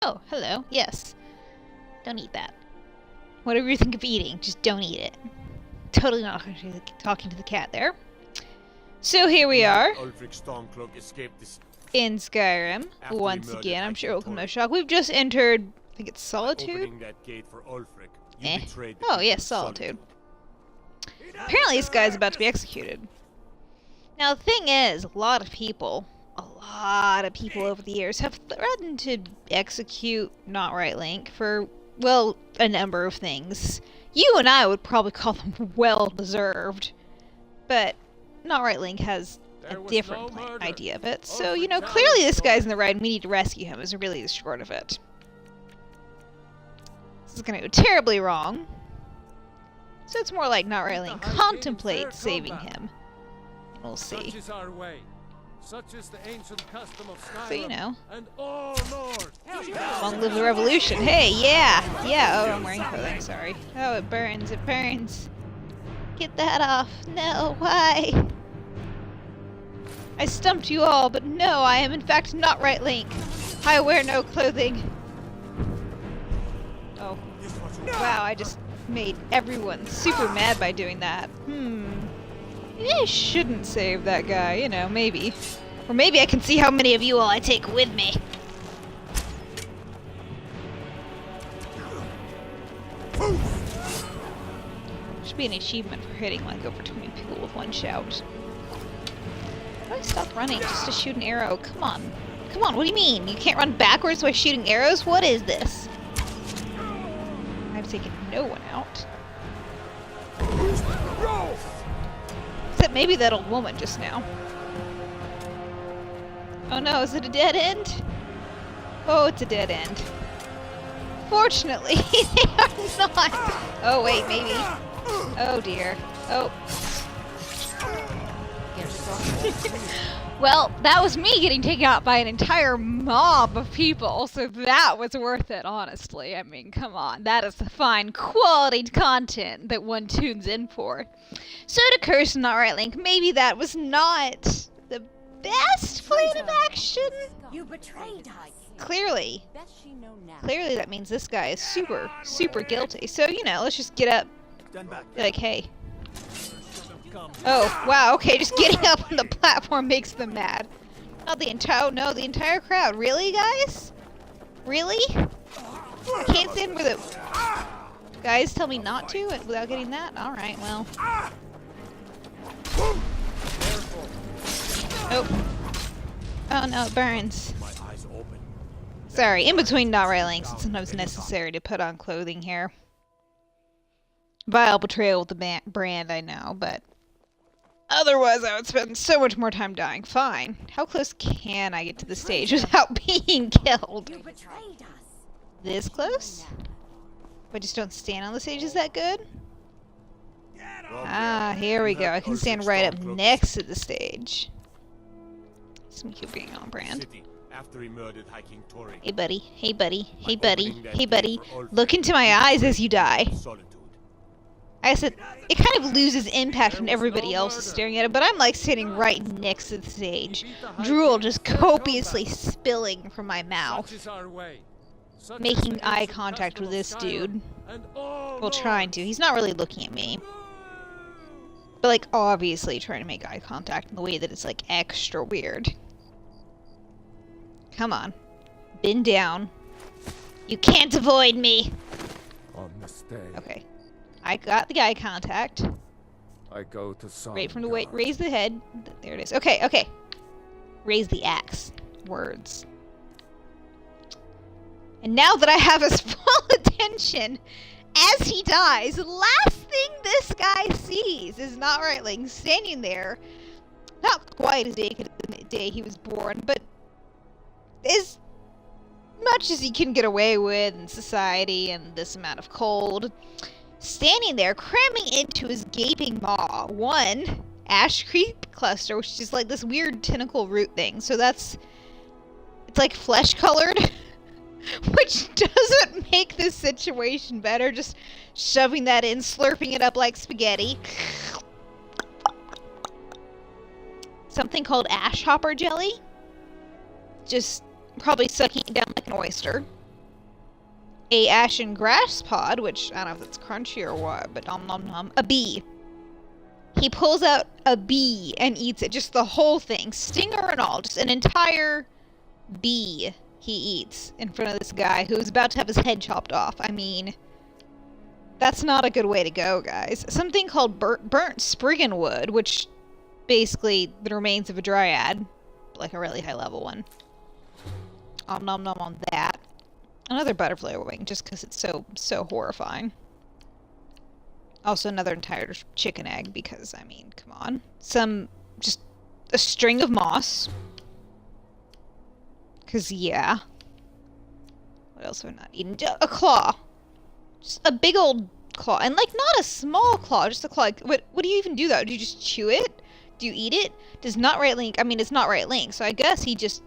Oh, hello. Yes. Don't eat that. Whatever you think of eating, just don't eat it. Totally not talking to the cat there. So here we are. In Skyrim. Once again, I'm sure it will come no shock. We've just entered, I think it's Solitude? Oh, yes, Solitude. Apparently this guy's about to be executed. Now, the thing is, a lot of people over the years have threatened to execute Not Right Link for, well, a number of things. You and I would probably call them well-deserved. But Not Right Link has a different idea of it. So, you know, clearly this guy's in the right and we need to rescue him is really the short of it. This is going to go terribly wrong. So it's more like Not Right Link contemplates saving him. We'll see. Such is the ancient custom of Skyrim. So, you know. Long live the revolution. Hey, yeah! Yeah, oh, I'm wearing clothing, sorry. Oh, it burns, it burns. Get that off. No, why? I stumped you all, but no, I am in fact Not Right Link. I wear no clothing. Oh. Wow, I just made everyone super mad by doing that. Maybe I shouldn't save that guy, you know, maybe. Or maybe I can see how many of you all I take with me. Should be an achievement for hitting like over 20 people with one shout. Why do I stop running just to shoot an arrow? Come on. Come on, what do you mean? You can't run backwards by shooting arrows? What is this? I've taken no one out. Except maybe that old woman just now. Oh no, is it a dead end? Oh, it's a dead end. Fortunately, they are not. Oh wait, maybe. Oh dear. Oh. Well, that was me getting taken out by an entire mob of people, so that was worth it, honestly. I mean, come on. That is the fine quality content that one tunes in for. So to curse Not Right Link, maybe that was not the best plan of action? You betrayed us. Clearly. Clearly that means this guy is super, super guilty. So, you know, let's just get up. Be like, hey. Oh, wow, okay, just getting up on the platform makes them mad. Not the entire, no, the entire crowd. Really, guys? Really? I can't stand where the guys tell me not to without getting that? Alright, well. Oh. Oh no, it burns. Sorry, in between Not Right Links, it's sometimes necessary to put on clothing here. Vile betrayal with the brand, I know, but otherwise I would spend so much more time dying. Fine. How close can I get to the stage without being killed? You betrayed us. This close? If I just don't stand on the stage, is that good? Ah, here we go. I can stand right up next to the stage. Some keep being on brand. Hey buddy, hey buddy, hey buddy, hey buddy. Look into my eyes as you die. I guess it kind of loses impact when everybody else is staring at it, but I'm like sitting right next to the stage. Drool just copiously spilling from my mouth. Making eye contact with this dude. Well, trying to. He's not really looking at me. But like obviously trying to make eye contact in the way that it's like extra weird. Come on. Bend down. You can't avoid me! Okay. I got the eye contact. I go to Wait for him to wait. Raise the head. There it is. Okay, okay. Raise the axe. Words. And now that I have his full attention, as he dies, the last thing this guy sees is Not Right Link standing there, not quite as naked as the day he was born, but as much as he can get away with in society and this amount of cold, standing there cramming into his gaping maw one ash creep cluster, which is like this weird tentacle root thing. So it's like flesh colored, which doesn't make this situation better. Just shoving that in, slurping it up like spaghetti. Something called ash hopper jelly. Just probably sucking it down like an oyster. a ashen grass pod, which I don't know if that's crunchy or what, but nom nom nom. A bee. He pulls out a bee and eats it. Just the whole thing. Stinger and all. Just an entire bee he eats in front of this guy who's about to have his head chopped off. I mean, that's not a good way to go, guys. Something called burnt spriggan wood, which basically the remains of a dryad. Like a really high level one. Om nom nom on that. Another butterfly wing, just because it's so horrifying. Also another entire chicken egg, because, I mean, come on. Just a string of moss. Because, yeah. What else have I not eaten? A claw. Just a big old claw. And, like, not a small claw, just a claw. Like, what do you even do, though? Do you just chew it? Do you eat it? Does not right link? I mean, it's not right link, so I guess he just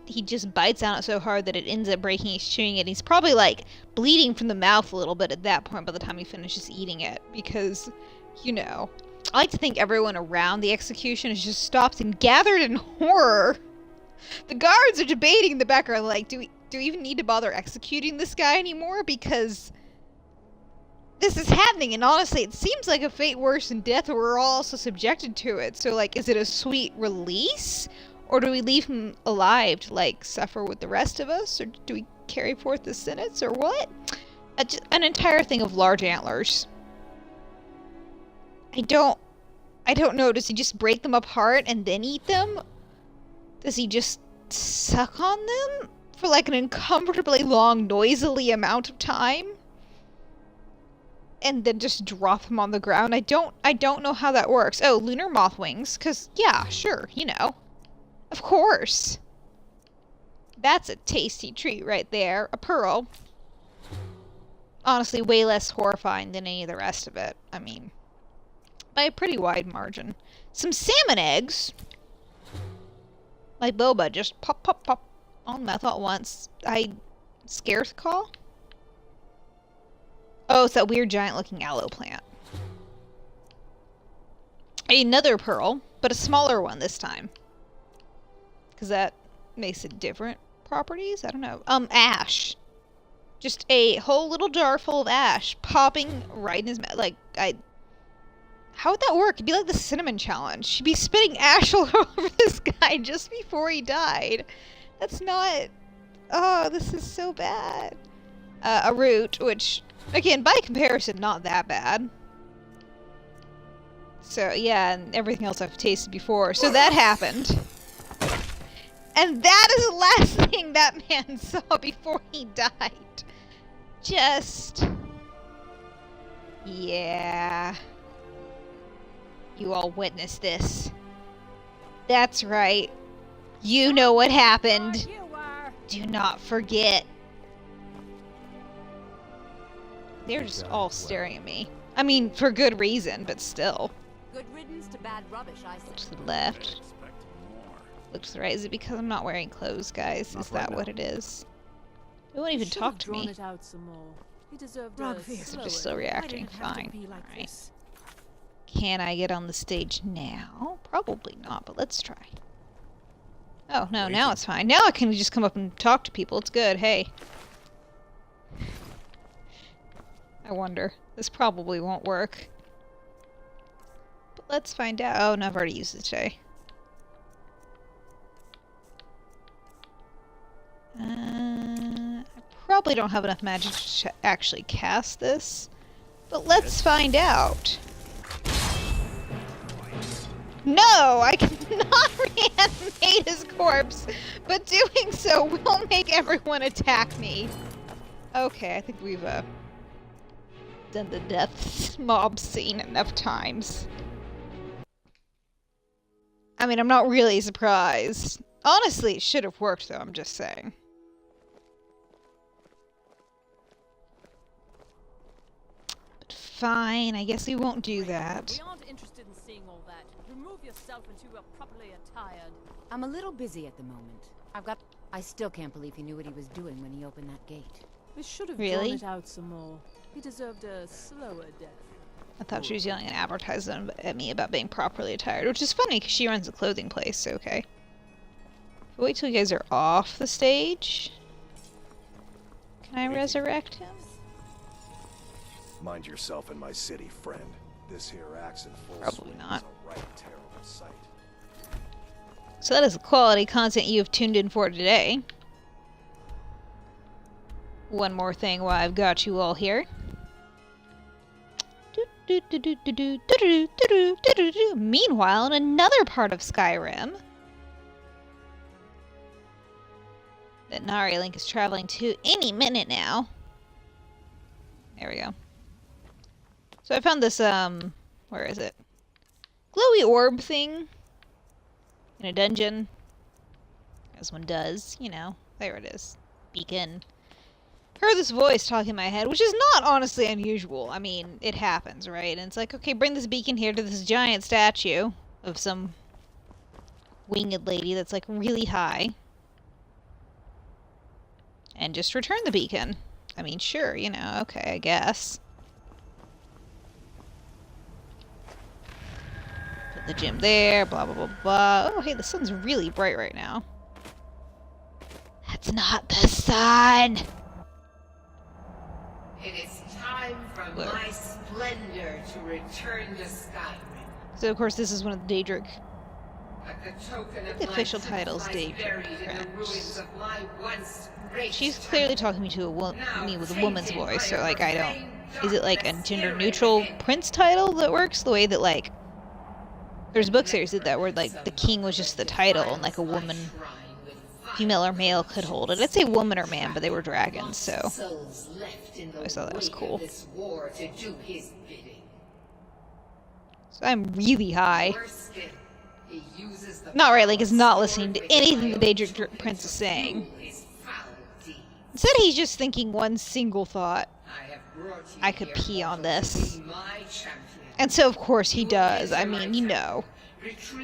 bites on it so hard that it ends up breaking. He's chewing it. He's probably like bleeding from the mouth a little bit at that point by the time he finishes eating it, because, you know, I like to think everyone around the execution has just stopped and gathered in horror. The guards are debating in the background, like, do we even need to bother executing this guy anymore? Because this is happening, and honestly, it seems like a fate worse than death, or we're all also subjected to it. So, like, is it a sweet release? Or do we leave him alive to, like, suffer with the rest of us? Or do we carry forth the sentence, or what? An entire thing of large antlers. I don't know. Does he just break them apart and then eat them? Does he just suck on them for, like, an uncomfortably long, noisily amount of time? And then just drop them on the ground. I don't know how that works. Oh, lunar moth wings. Because, yeah, sure, you know. Of course. That's a tasty treat right there. A pearl. Honestly, way less horrifying than any of the rest of it. I mean, by a pretty wide margin. Some salmon eggs. Like Boba, just pop, pop, pop on mouth at once. Scarce call? Oh, it's that weird giant-looking aloe plant. Another pearl, but a smaller one this time. Because that makes it different properties? I don't know. Ash. Just a whole little jar full of ash popping right in his mouth. Like, how would that work? It'd be like the cinnamon challenge. She'd be spitting ash all over this guy just before he died. That's not... Oh, this is so bad. A root, which... Again, by comparison, not that bad. So, yeah, and everything else I've tasted before. So that happened. And that is the last thing that man saw before he died. Just... Yeah. You all witnessed this. That's right. You know what happened. Do not forget. They're just all staring at me. I mean, for good reason, but still. Good riddance to bad rubbish, I Look say. to the left. Look to the right. Is it because I'm not wearing clothes, guys? Is that what it is? They won't even talk to me. They're just still reacting. Fine. Alright. Can I get on the stage now? Probably not, but let's try. Oh, no, now it's fine. Now I can just come up and talk to people. It's good. Hey. I wonder. This probably won't work. But let's find out. Oh, no, I've already used it today. I probably don't have enough magic to actually cast this. But let's find out. No! I cannot reanimate his corpse, but doing so will make everyone attack me. Okay, I think we've done the death mob scene enough times. I mean, I'm not really surprised. Honestly, it should have worked, though, I'm just saying. But fine, I guess we won't do that. We aren't interested in seeing all that. Remove yourself until you're properly attired. I'm a little busy at the moment. I still can't believe he knew what he was doing when he opened that gate. We should have Really? drawn it out some more. He deserved a slower death. I thought she was yelling an advertisement at me about being properly attired, which is funny because she runs a clothing place, so okay. Wait till you guys are off the stage. Can I resurrect him? Mind yourself in my city, friend. This here axe in full Probably swing not. is a right terrible sight. So that is the quality content you have tuned in for today. One more thing while I've got you all here. Meanwhile, in another part of Skyrim that Nari Link is traveling to any minute now. There we go. So I found this, where is it? Glowy orb thing in a dungeon. As one does, you know. There it is. Beacon. Heard this voice talking in my head, which is not honestly unusual. I mean, it happens, right? And it's like, okay, bring this beacon here to this giant statue of some winged lady that's like really high. And just return the beacon. I mean, sure, you know, okay, I guess. Put the gym there, blah, blah, blah, blah. Oh, hey, the sun's really bright right now. That's not the sun! It is time for my splendor to return to Skyrim. So, of course, this is one of the Daedric. But the token of The my official title's sacrifice buried Daedric. in the ruins of my once great She's clearly temple. talking to me with a Now woman's tainted voice, by so, a like, I don't... profane Is it, like, a darkness gender-neutral irritating. prince title that works? The way that, like... There's book series that where, like, the king was just the title, and, like, a woman... female or male could hold it. I'd say woman or man, but they were dragons, so... I thought that was cool. So I'm really high. Not right, like, is not listening to anything the Daedric Prince is saying. Instead, he's just thinking one single thought. I could pee on this. And so, of course, he does. I mean, you know.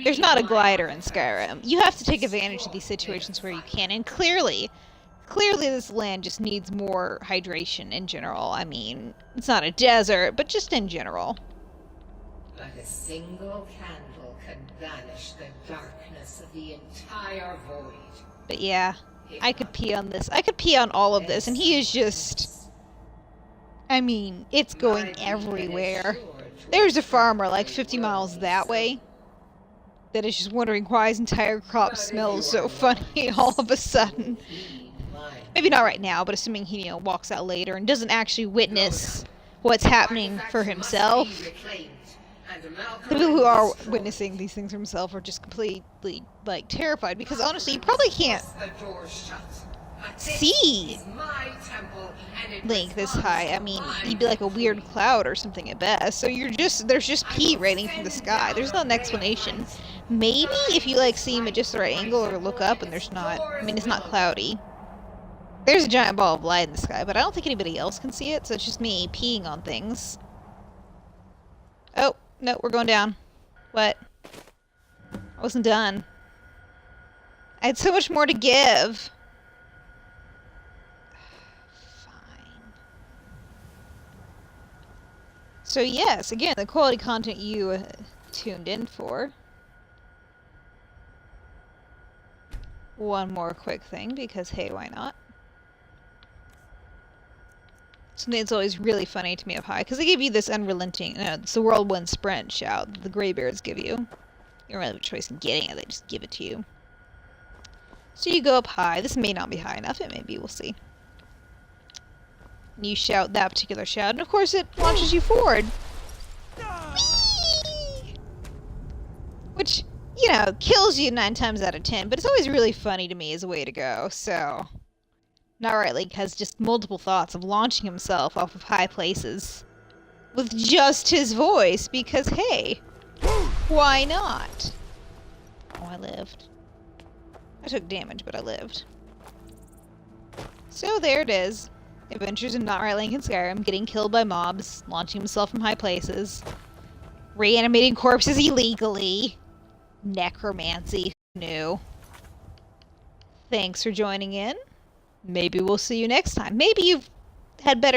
There's not a glider in Skyrim. You have to take advantage of these situations where you can, and clearly this land just needs more hydration in general. I mean, it's not a desert, but just in general. But a single candle can banish the darkness of the entire void. But yeah, I could pee on this. I could pee on all of this, and he is just... I mean, it's going everywhere. There's a farmer like 50 miles that way that is just wondering why his entire crop smells so funny all of a sudden. Maybe not right now, but assuming he, you know, walks out later and doesn't actually witness what's happening for himself. The people who are witnessing these things for himself are just completely, like, terrified, because honestly, you probably can't see Link this high. I mean, he'd be like a weird cloud or something at best. So there's just pee raining from the sky. There's not an explanation. Maybe if you, like, see him at just the right angle or look up and there's not, I mean, it's not cloudy. There's a giant ball of light in the sky, but I don't think anybody else can see it, so it's just me peeing on things. Oh, no, we're going down. What? I wasn't done. I had so much more to give. So yes, again, the quality content you tuned in for. One more quick thing, because hey, why not? Something that's always really funny to me up high, because they give you this unrelenting, it's the whirlwind sprint shout that the Greybeards give you. You don't really have a choice in getting it, they just give it to you. So you go up high. This may not be high enough, it may be, we'll see. You shout that particular shout, and of course it launches you forward. Whee! Which, you know, kills you 9 times out of 10, but it's always really funny to me as a way to go, so... Not Link has just multiple thoughts of launching himself off of high places with just his voice, because hey, why not? Oh, I lived. I took damage, but I lived. So there it is. Adventures in Not Link and Skyrim, getting killed by mobs, launching himself from high places, reanimating corpses illegally, necromancy, who knew? Thanks for joining in. Maybe we'll see you next time. Maybe you've had better